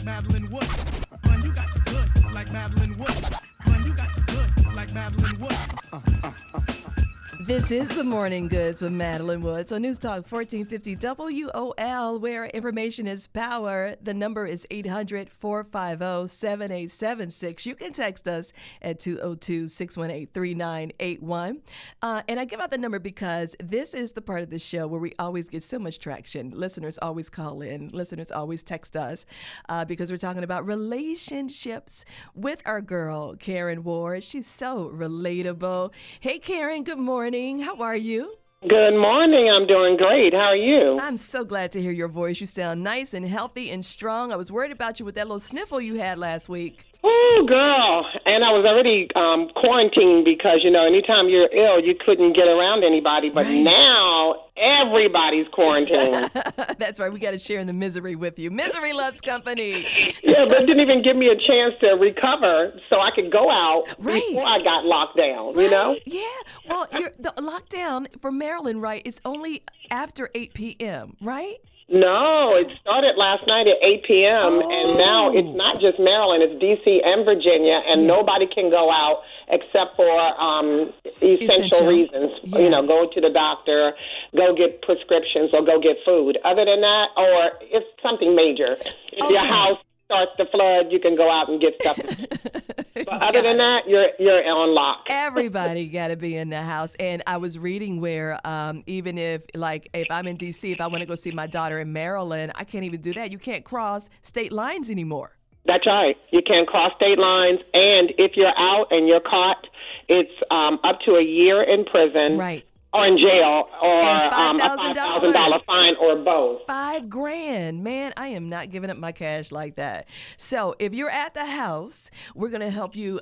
like Madeline Wood. When you got the goods like Madeline Wood. When you got the goods like Madeline Wood. This is the Morning Goods with Madeline Woods on News Talk 1450 WOL, where information is power. The number is 800-450-7876. You can text us at 202-618-3981. And I give out the number because this is the part of the show where we always get so much traction. Listeners always call in. Listeners always text us because we're talking about relationships with our girl, Karen Ward. She's so relatable. Hey, Karen, good morning. How are you? Good morning. I'm doing great. How are you? I'm so glad to hear your voice. You sound nice and healthy and strong. I was worried about you with that little sniffle you had last week. Oh, girl. And I was already quarantined because, anytime you're ill, you couldn't get around anybody. But now everybody's quarantined. That's right. We got to share in the misery with you. Misery loves company. Yeah, but it didn't even give me a chance to recover so I could go out before I got locked down, Yeah. Well, the lockdown for Maryland, right, is only after 8 p.m., right? No, it started last night at 8 p.m., and now it's not just Maryland, it's D.C. and Virginia, and nobody can go out except for essential reasons. Yeah. Go to the doctor, go get prescriptions, or go get food. Other than that, or if something major, if your house starts to flood, you can go out and get stuff. But other than that, you're on lock. Everybody got to be in the house. And I was reading where even if I'm in D.C., if I want to go see my daughter in Maryland, I can't even do that. You can't cross state lines anymore. That's right. You can't cross state lines. And if you're out and you're caught, it's up to a year in prison. Right. Or in jail, or a $5,000 fine, or both. $5,000, man! I am not giving up my cash like that. So, if you're at the house, we're gonna help you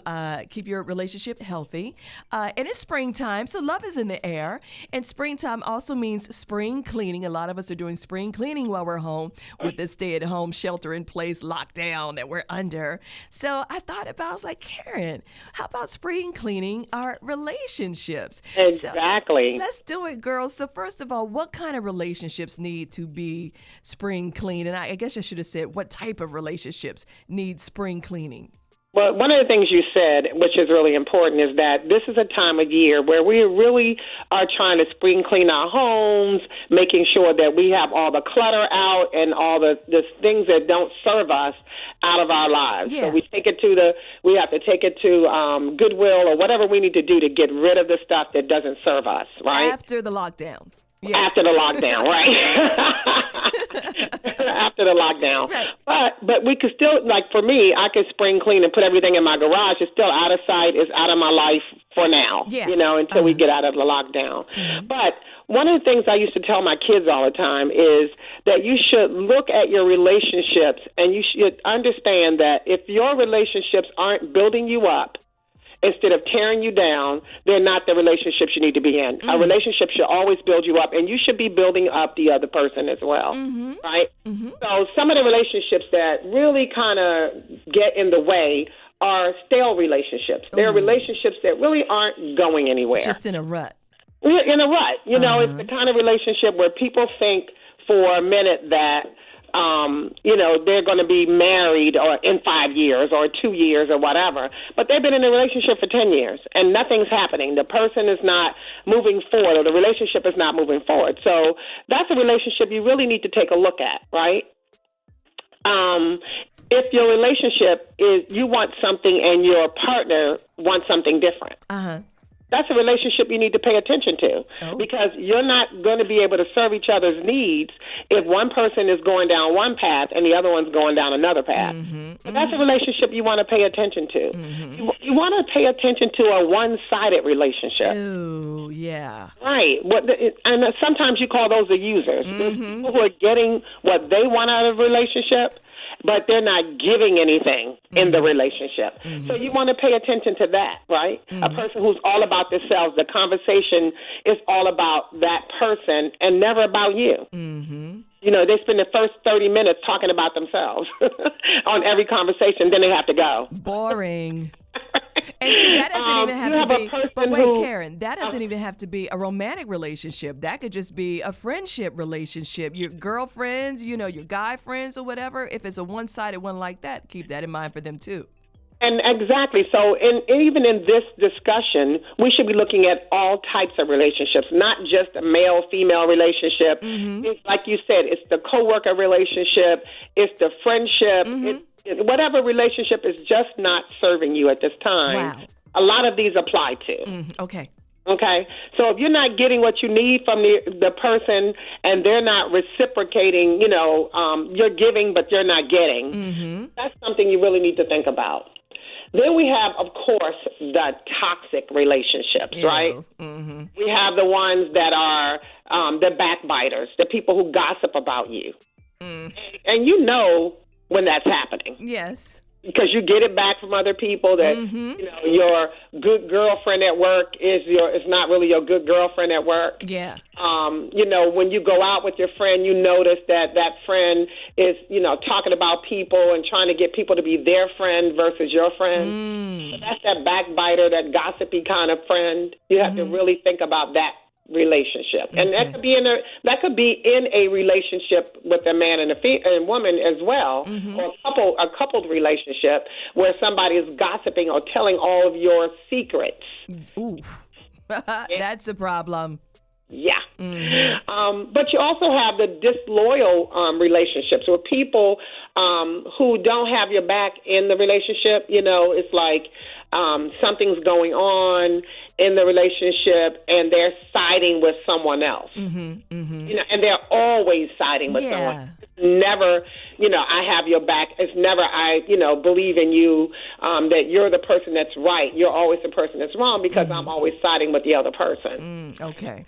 keep your relationship healthy. And it's springtime, so love is in the air. And springtime also means spring cleaning. A lot of us are doing spring cleaning while we're home with this stay-at-home, shelter-in-place lockdown that we're under. So I was like, Karen, how about spring cleaning our relationships? Exactly. Let's do it, girls. So first of all, what kind of relationships need to be spring clean? And I guess I should have said, what type of relationships need spring cleaning? Well, one of the things you said, which is really important, is that this is a time of year where we really are trying to spring clean our homes, making sure that we have all the clutter out and all the things that don't serve us out of our lives. Yeah. So we have to take it to Goodwill or whatever we need to do to get rid of the stuff that doesn't serve us, right? After the lockdown. Yes. After the lockdown, right? After the lockdown. Right. But we could still, for me, I could spring clean and put everything in my garage. It's still out of sight. It's out of my life for now, until we get out of the lockdown. Mm-hmm. But one of the things I used to tell my kids all the time is that you should look at your relationships and you should understand that if your relationships aren't building you up, instead of tearing you down, they're not the relationships you need to be in. A relationship should always build you up, and you should be building up the other person as well, right? Mm-hmm. So some of the relationships that really kind of get in the way are stale relationships. They're relationships that really aren't going anywhere. Just in a rut. In a rut. It's the kind of relationship where people think for a minute that they're going to be married or in 5 years or 2 years or whatever. But they've been in a relationship for 10 years and nothing's happening. The person is not moving forward or the relationship is not moving forward. So that's a relationship you really need to take a look at, right? If your relationship is you want something and your partner wants something different. That's a relationship you need to pay attention to because you're not going to be able to serve each other's needs if one person is going down one path and the other one's going down another path. So that's a relationship you want to pay attention to. You want to pay attention to a one-sided relationship. Oh, yeah. Right. And sometimes you call those the users. There's people who are getting what they want out of a relationship, but they're not giving anything in the relationship. So you want to pay attention to that, right? A person who's all about themselves. The conversation is all about that person and never about you. They spend the first 30 minutes talking about themselves on every conversation, then they have to go. Boring. And see, that doesn't even have to be, but wait, Karen, that doesn't even have to be a romantic relationship. That could just be a friendship relationship. Your girlfriends, your guy friends or whatever. If it's a one-sided one like that, keep that in mind for them too. And exactly. So even in this discussion, we should be looking at all types of relationships, not just a male-female relationship. Mm-hmm. It's, like you said, it's the coworker relationship, it's the friendship, it's whatever relationship is just not serving you at this time. Wow. A lot of these apply to. Okay. Okay, so if you're not getting what you need from the person and they're not reciprocating, you're giving but you're not getting, that's something you really need to think about. Then we have, of course, the toxic relationships, right? Mm-hmm. We have the ones that are the backbiters, the people who gossip about you. And you know when that's happening. Yes. Because you get it back from other people that your good girlfriend at work is not really your good girlfriend at work. Yeah. When you go out with your friend, you notice that friend is talking about people and trying to get people to be their friend versus your friend. So that's that backbiter, that gossipy kind of friend. You have to really think about that relationship, and that could be in a relationship with a man and a woman as well, or a coupled relationship where somebody is gossiping or telling all of your secrets. Ooh, that's a problem. Yeah. But you also have the disloyal relationships where people who don't have your back in the relationship. It's like something's going on in the relationship and they're siding with someone else. And they're always siding with someone. It's never, I have your back. It's never, I believe in you, that you're the person that's right. You're always the person that's wrong because I'm always siding with the other person. Okay.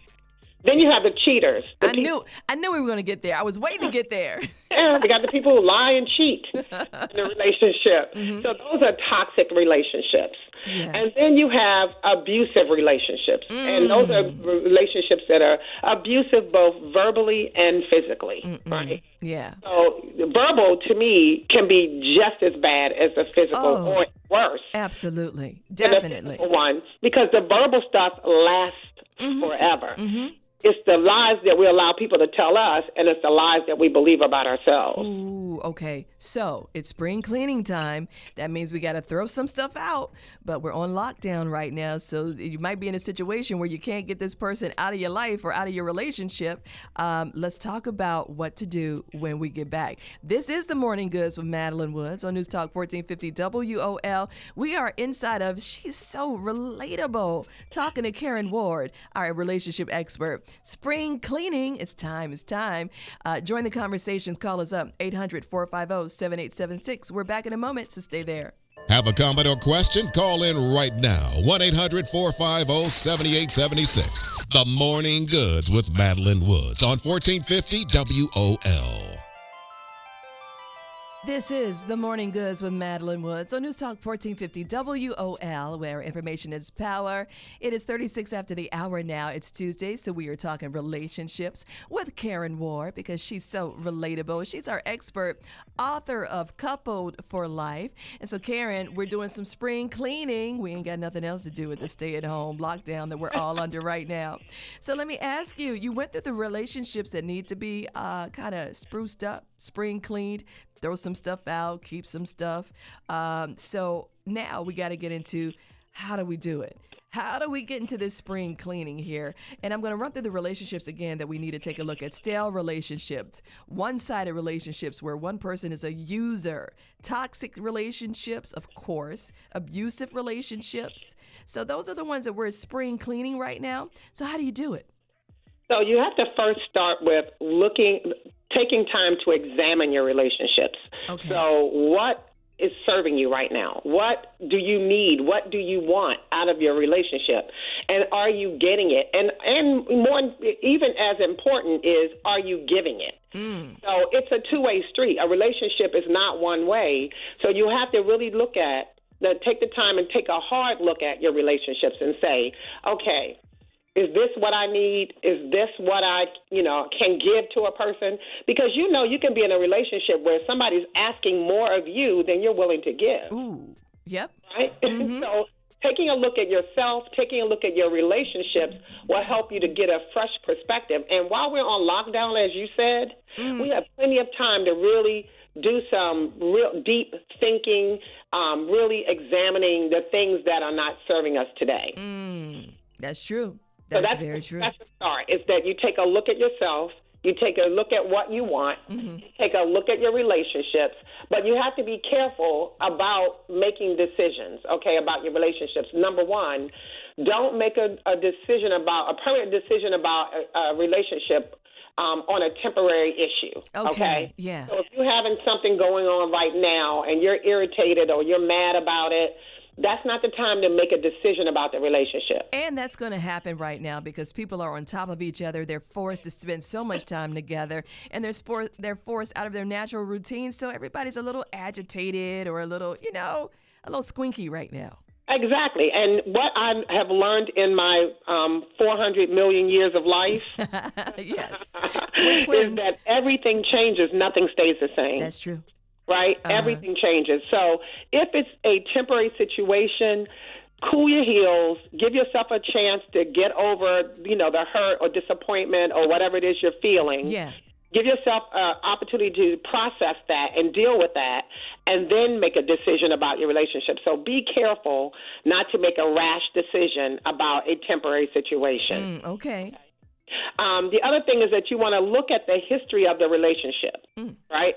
Then you have the cheaters. I knew we were going to get there. I was waiting to get there. Yeah, we got the people who lie and cheat in a relationship. So those are toxic relationships. Yeah. And then you have abusive relationships. And those are relationships that are abusive both verbally and physically, right? Yeah. So verbal, to me, can be just as bad as the physical or worse. Absolutely. Definitely. The one, because the verbal stuff lasts forever. It's the lies that we allow people to tell us, and it's the lies that we believe about ourselves. Ooh, okay. So it's spring cleaning time. That means we got to throw some stuff out, but we're on lockdown right now. So you might be in a situation where you can't get this person out of your life or out of your relationship. Let's talk about what to do when we get back. This is The Morning Goods with Madeline Woods on News Talk 1450 WOL. We are inside of She's So Relatable, talking to Karen Ward, our relationship expert. Spring cleaning, it's time. Join the conversations. Call us up, 800-450-7876. We're back in a moment, so stay there. Have a comment or question? Call in right now, 1-800-450-7876. The Morning Goods with Madeline Woods on 1450 WOL. This is The Morning Goods with Madeline Woods on News Talk 1450 WOL, where information is power. It is 36 after the hour now. It's Tuesday, so we are talking relationships with Karen Ward because she's so relatable. She's our expert, author of Coupled for Life. And so, Karen, we're doing some spring cleaning. We ain't got nothing else to do with the stay-at-home lockdown that we're all under right now. So let me ask you, you went through the relationships that need to be kind of spruced up, spring cleaned, throw some stuff out, keep some stuff. So now we got to get into how do we do it? How do we get into this spring cleaning here? And I'm going to run through the relationships again that we need to take a look at. Stale relationships, one-sided relationships where one person is a user, toxic relationships, of course, abusive relationships. So those are the ones that we're spring cleaning right now. So how do you do it? So you have to first start with taking time to examine your relationships. Okay. So what is serving you right now? What do you need? What do you want out of your relationship? And are you getting it? And more, even as important is, are you giving it? So it's a two-way street. A relationship is not one way. So you have to really take the time and take a hard look at your relationships and say, okay, is this what I need? Is this what I, can give to a person? Because you can be in a relationship where somebody's asking more of you than you're willing to give. Ooh, yep. Right? So taking a look at yourself, taking a look at your relationships will help you to get a fresh perspective. And while we're on lockdown, as you said, we have plenty of time to really do some real deep thinking, really examining the things that are not serving us today. That's true. That's very true. That's the start, is that you take a look at yourself, you take a look at what you want, take a look at your relationships, but you have to be careful about making decisions, okay, about your relationships. Number one, don't make a permanent decision about a relationship on a temporary issue, okay? Yeah. So if you're having something going on right now and you're irritated or you're mad about it, that's not the time to make a decision about the relationship. And that's going to happen right now because people are on top of each other. They're forced to spend so much time together, and they're forced out of their natural routine. So everybody's a little agitated or a little squinky right now. Exactly. And what I have learned in my 400 million years of life yes. is that everything changes, nothing stays the same. That's true. Right? Everything changes. So if it's a temporary situation, cool your heels, give yourself a chance to get over, the hurt or disappointment or whatever it is you're feeling. Yeah. Give yourself an opportunity to process that and deal with that, and then make a decision about your relationship. So be careful not to make a rash decision about a temporary situation. Okay. The other thing is that you want to look at the history of the relationship, right?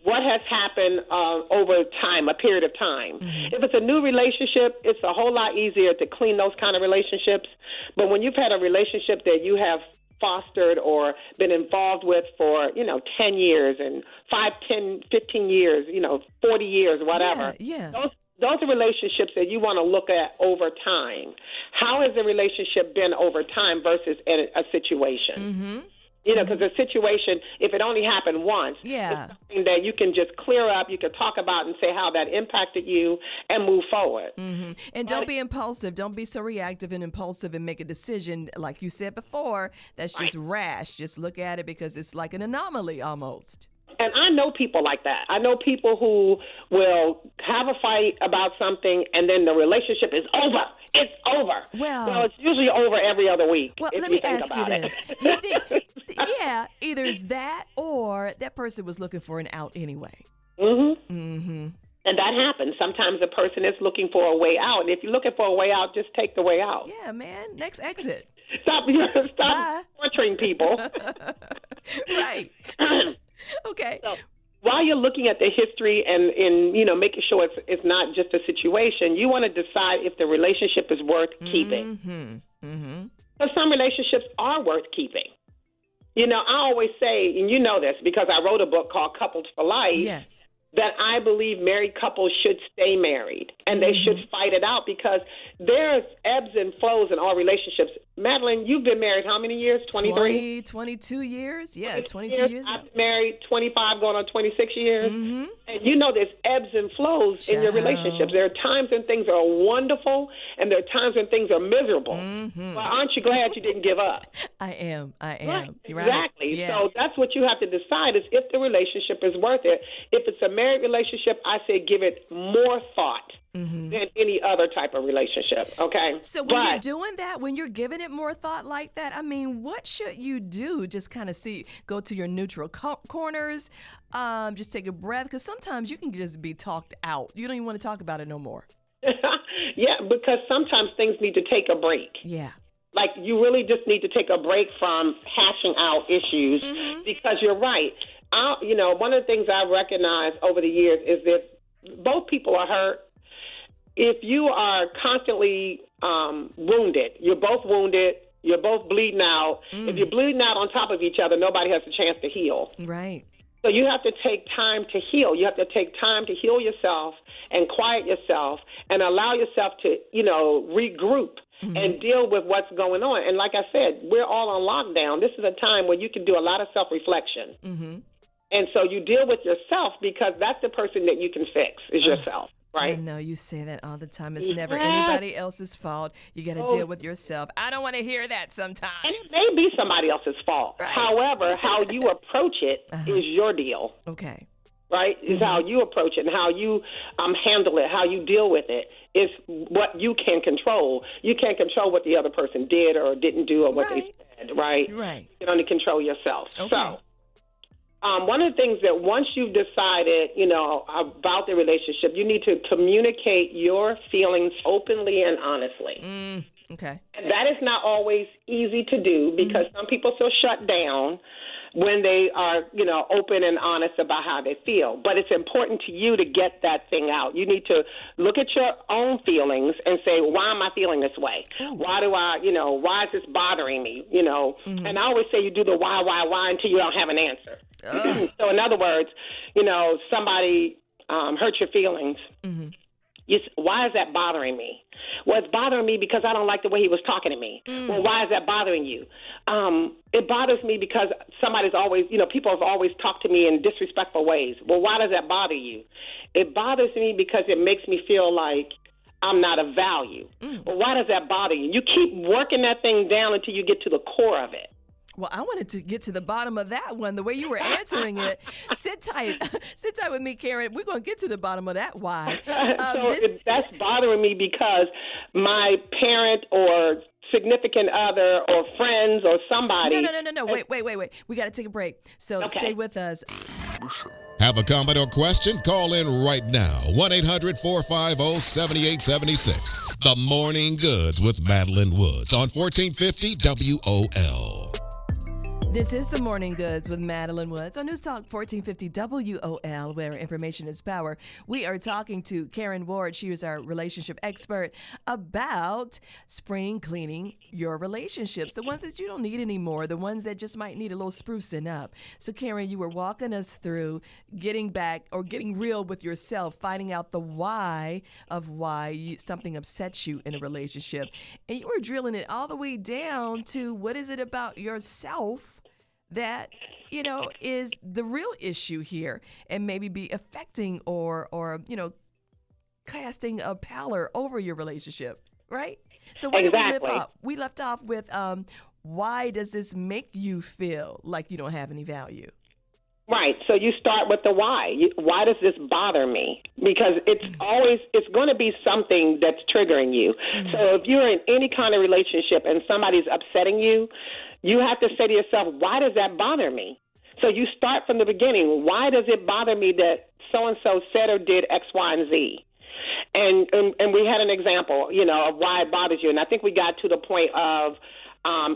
What has happened over time, a period of time. If it's a new relationship, it's a whole lot easier to clean those kind of relationships. But when you've had a relationship that you have fostered or been involved with for, 10 years and 5, 10, 15 years, 40 years, whatever. Yeah. Those are relationships that you want to look at over time. How has the relationship been over time versus a situation? Because a situation, if it only happened once, it's something that you can just clear up, you can talk about and say how that impacted you and move forward. And don't be impulsive. Don't be so reactive and impulsive and make a decision, like you said before, that's just rash. Just look at it because it's like an anomaly almost. And I know people like that. I know people who will have a fight about something and then the relationship is over. It's over. Well, it's usually over every other week. Well, let me ask you this. You think, either it's that or that person was looking for an out anyway. And that happens. Sometimes a person is looking for a way out. And if you're looking for a way out, just take the way out. Yeah, man. Next exit. Stop torturing people. Right. Okay. So, while you're looking at the history and making sure it's not just a situation, you want to decide if the relationship is worth keeping. So some relationships are worth keeping. I always say, and you know this because I wrote a book called Couples for Life, that I believe married couples should stay married and they should fight it out because there's ebbs and flows in all relationships. Madeline, you've been married how many years? 23? 22 years. Yeah, 22 years. I've been married 25 going on 26 years. And there's ebbs and flows in your relationships. There are times when things are wonderful and there are times when things are miserable. Well, aren't you glad you didn't give up? I am. Right. You're exactly. Right. Yeah. So that's what you have to decide is if the relationship is worth it. If it's a married relationship, I say give it more thought than any other type of relationship, okay? So when you're doing that, when you're giving it more thought like that, I mean, what should you do? Just kind of go to your neutral corners, just take a breath, because sometimes you can just be talked out. You don't even want to talk about it no more. Yeah, because sometimes things need to take a break. Yeah. Like you really just need to take a break from hashing out issues because you're right. One of the things I've recognized over the years is that both people are hurt. If you are constantly wounded, you're both wounded, you're both bleeding out. If you're bleeding out on top of each other, nobody has a chance to heal. Right. So you have to take time to heal. You have to take time to heal yourself and quiet yourself and allow yourself to, regroup and deal with what's going on. And like I said, we're all on lockdown. This is a time where you can do a lot of self-reflection. And so you deal with yourself because that's the person that you can fix is yourself. Right? I know you say that all the time. It's never anybody else's fault. You got to deal with yourself. I don't want to hear that sometimes. And it may be somebody else's fault. Right. However, how you approach it is your deal. Okay. right? Is how you approach it and how you handle it, how you deal with it is what you can control. You can't control what the other person did or didn't do or what they said, right? Right. You can only control yourself. Okay. So one of the things that once you've decided, about the relationship, you need to communicate your feelings openly and honestly. Okay. That is not always easy to do because some people feel shut down when they are, open and honest about how they feel. But it's important to you to get that thing out. You need to look at your own feelings and say, why am I feeling this way? Why do I, why is this bothering me? And I always say you do the why until you don't have an answer. So in other words, somebody hurt your feelings. Why is that bothering me? Well, it's bothering me because I don't like the way he was talking to me. Well, why is that bothering you? It bothers me because somebody's always, people have always talked to me in disrespectful ways. Well, why does that bother you? It bothers me because it makes me feel like I'm not of value. Well, why does that bother you? You keep working that thing down until you get to the core of it. Well, I wanted to get to the bottom of that one. The way you were answering it, sit tight with me, Karen. We're going to get to the bottom of that. Why? That's bothering me because my parent or significant other or friends or somebody. No. Wait. We got to take a break. So stay with us. Have a comment or question? Call in right now. 1-800-450-7876. The Morning Goods with Madeline Woods on 1450 WOL. This is The Morning Goods with Madeline Woods on News Talk 1450 WOL, where information is power. We are talking to Karen Ward. She is our relationship expert about spring cleaning your relationships, the ones that you don't need anymore, the ones that just might need a little sprucing up. So, Karen, you were walking us through getting back or getting real with yourself, finding out the why of why something upsets you in a relationship. And you were drilling it all the way down to what is it about yourself that, is the real issue here and maybe be affecting or casting a pallor over your relationship, right? So where did we lift off? We left off with why does this make you feel like you don't have any value? Right. So you start with the why. Why does this bother me? Because it's going to be something that's triggering you. So if you're in any kind of relationship and somebody's upsetting you, you have to say to yourself, why does that bother me? So you start from the beginning. Why does it bother me that so-and-so said or did X, Y, and Z? And we had an example, of why it bothers you. And I think we got to the point of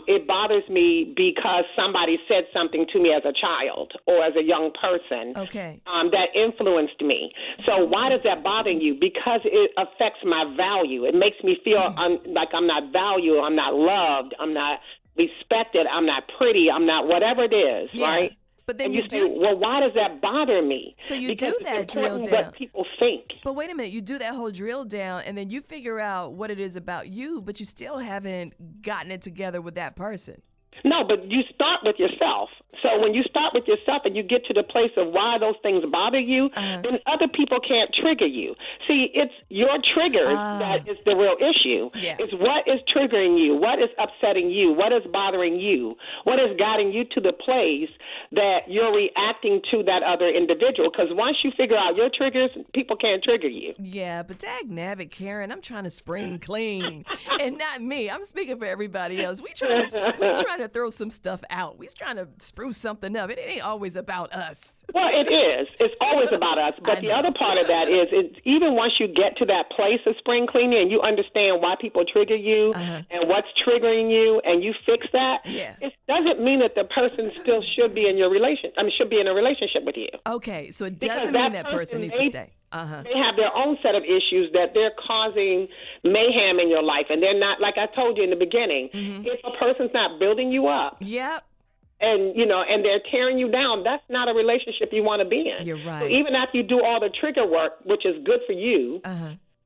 it bothers me because somebody said something to me as a child or as a young person that influenced me. So why does that bother you? Because it affects my value. It makes me feel like I'm not valued, I'm not loved, I'm not respected, I'm not pretty, I'm not whatever it is, right? But then you say, well, why does that bother me? So you because do that it's drill down. What people think. But wait a minute, you do that whole drill down, and then you figure out what it is about you, but you still haven't gotten it together with that person. No, but you start with yourself. So when you start with yourself and you get to the place of why those things bother you, then other people can't trigger you. See, it's your triggers that is the real issue. Yeah. It's what is triggering you, what is upsetting you, what is bothering you, what is guiding you to the place that you're reacting to that other individual. Because once you figure out your triggers, people can't trigger you. Yeah, but dag-nabbit, Karen, I'm trying to spring clean. And not me. I'm speaking for everybody else. We trying to throw some stuff out. We're trying to spruce something up. It ain't always about us. Well, it is. It's always about us. But the other part of that is even once you get to that place of spring cleaning and you understand why people trigger you and what's triggering you and you fix that, it doesn't mean that the person still should be in your should be in a relationship with you. Okay, so it doesn't mean that person needs to stay. They have their own set of issues that they're causing mayhem in your life, and they're not, like I told you in the beginning, if a person's not building you up, and and they're tearing you down, that's not a relationship you want to be in. You're right. So even after you do all the trigger work, which is good for you,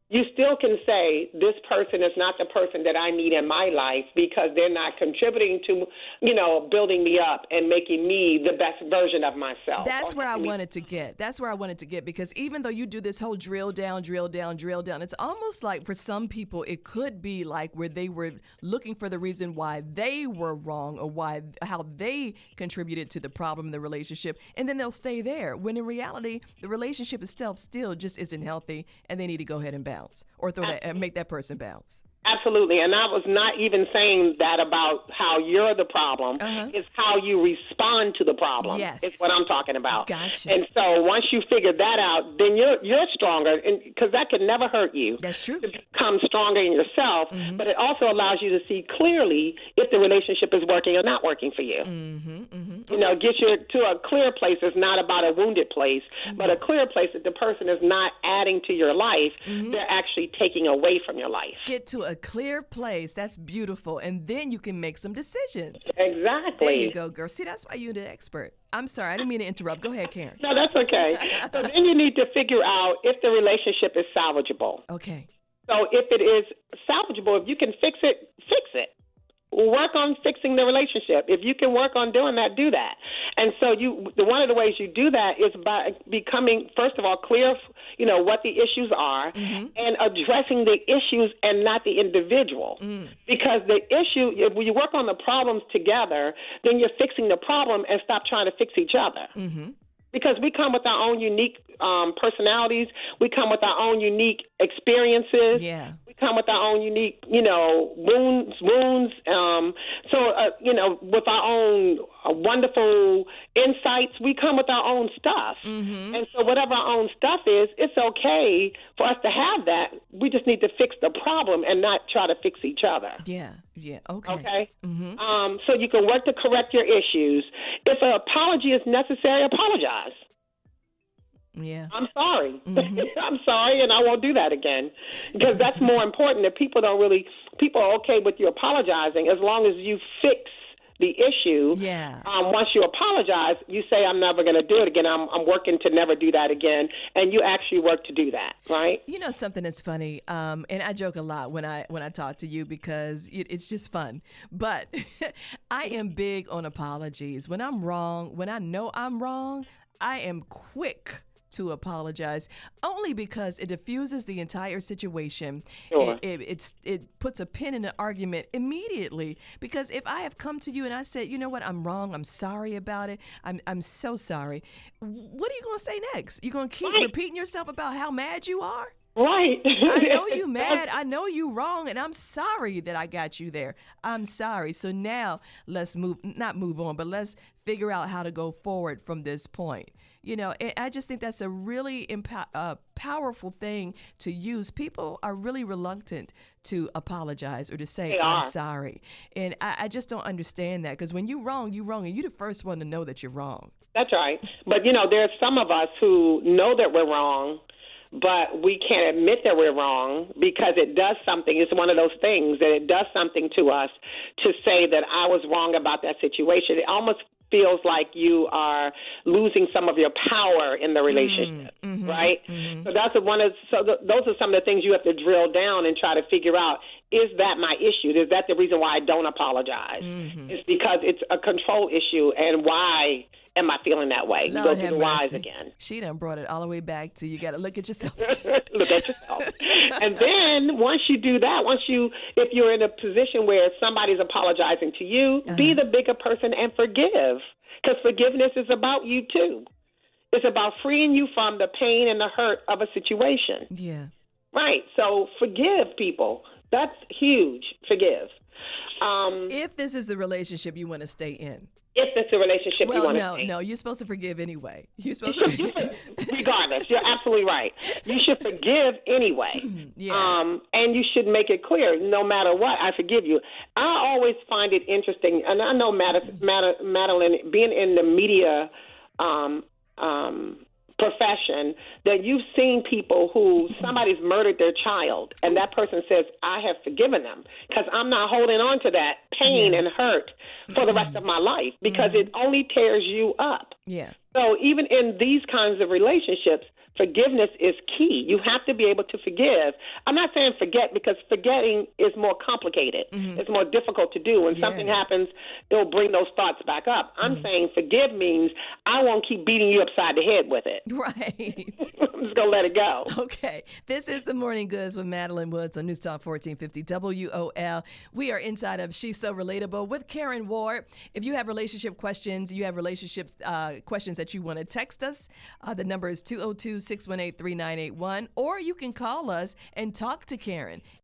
you still can say this person is not the person that I need in my life because they're not contributing to, building me up and making me the best version of myself. That's where I wanted to get. That's where I wanted to get, because even though you do this whole drill down, it's almost like for some people it could be like where they were looking for the reason why they were wrong or how they contributed to the problem in the relationship, and then they'll stay there. When in reality, the relationship itself still just isn't healthy, and they need to go ahead and bounce or make that person bounce. Absolutely. And I was not even saying that about how you're the problem. It's how you respond to the problem. Yes. Is what I'm talking about. Gotcha. And so once you figure that out, then you're stronger, because that can never hurt you. That's true. To become stronger in yourself, but it also allows you to see clearly if the relationship is working or not working for you. Get you to a clear place. It's not about a wounded place, but a clear place that the person is not adding to your life. They're actually taking away from your life. Get to a clear place. That's beautiful. And then you can make some decisions. Exactly. There you go, girl. See, that's why you're the expert. I'm sorry. I didn't mean to interrupt. Go ahead, Karen. No, that's okay. So then you need to figure out if the relationship is salvageable. Okay. So if it is salvageable, if you can fix it, fix it. Work on fixing the relationship. If you can work on doing that, do that. And so one of the ways you do that is by becoming, first of all, clear, what the issues are, and addressing the issues and not the individual. Because the issue, if you work on the problems together, then you're fixing the problem and stop trying to fix each other. Because we come with our own unique personalities. We come with our own unique experiences. Yeah. We come with our own unique, wounds. With our own wonderful insights, we come with our own stuff. And so whatever our own stuff is, it's okay for us to have that. We just need to fix the problem and not try to fix each other. Yeah. Okay. Okay? So you can work to correct your issues. If an apology is necessary, apologize. Yeah. I'm sorry. I'm sorry, and I won't do that again. Because that's more important. That people are okay with you apologizing as long as you fix the issue. Yeah. Once you apologize, you say, I'm never going to do it again. I'm working to never do that again. And you actually work to do that, right? You know something that's funny, and I joke a lot when I talk to you because it's just fun. But I am big on apologies. When I'm wrong, when I know I'm wrong, I am quick to apologize, only because it diffuses the entire situation. Sure. It puts a pin in an argument immediately, because if I have come to you and I said, you know what, I'm wrong, I'm sorry about it, I'm so sorry, what are you going to say next? You're going to keep repeating yourself about how mad you are? Right. I know you mad. I know you wrong, and I'm sorry that I got you there. I'm sorry. So now let's not move on, but let's figure out how to go forward from this point. I just think that's a really powerful thing to use. People are really reluctant to apologize or to say, I'm sorry. And I just don't understand that, because when you're wrong, and you're the first one to know that you're wrong. That's right. But, there's some of us who know that we're wrong, but we can't admit that we're wrong because it does something. It's one of those things that it does something to us to say that I was wrong about that situation. It almost feels like you are losing some of your power in the relationship, right? So those are some of the things you have to drill down and try to figure out. Is that my issue? Is that the reason why I don't apologize? It's because it's a control issue, and why am I feeling that way? You go through the whys again. She done brought it all the way back to you got to look at yourself. Look at yourself. And then once you do that, if you're in a position where somebody's apologizing to you, be the bigger person and forgive. Because forgiveness is about you too. It's about freeing you from the pain and the hurt of a situation. Yeah. Right. So forgive people. That's huge. Forgive. If this is the relationship you want to stay in. If it's a relationship you want to stay in. No, you're supposed to forgive anyway. You're supposed to. Regardless, you're absolutely right. You should forgive anyway. And you should make it clear, no matter what, I forgive you. I always find it interesting, and I know Madeline, being in the media profession, that you've seen people who somebody's murdered their child, and that person says, I have forgiven them because I'm not holding on to that pain and hurt for the rest of my life, because it only tears you up. Yeah. So even in these kinds of relationships, forgiveness is key. You have to be able to forgive. I'm not saying forget, because forgetting is more complicated. It's more difficult to do. When something happens, it'll bring those thoughts back up. I'm saying forgive means I won't keep beating you upside the head with it. Right. I'm just going to let it go. Okay. This is the Morning Goods with Madeline Woods on News Talk 1450 WOL. We are inside of She's So Relatable with Karen Ward. If you have relationship questions, you have relationship questions that you want to text us, the number is 202-618-3981, or you can call us and talk to Karen.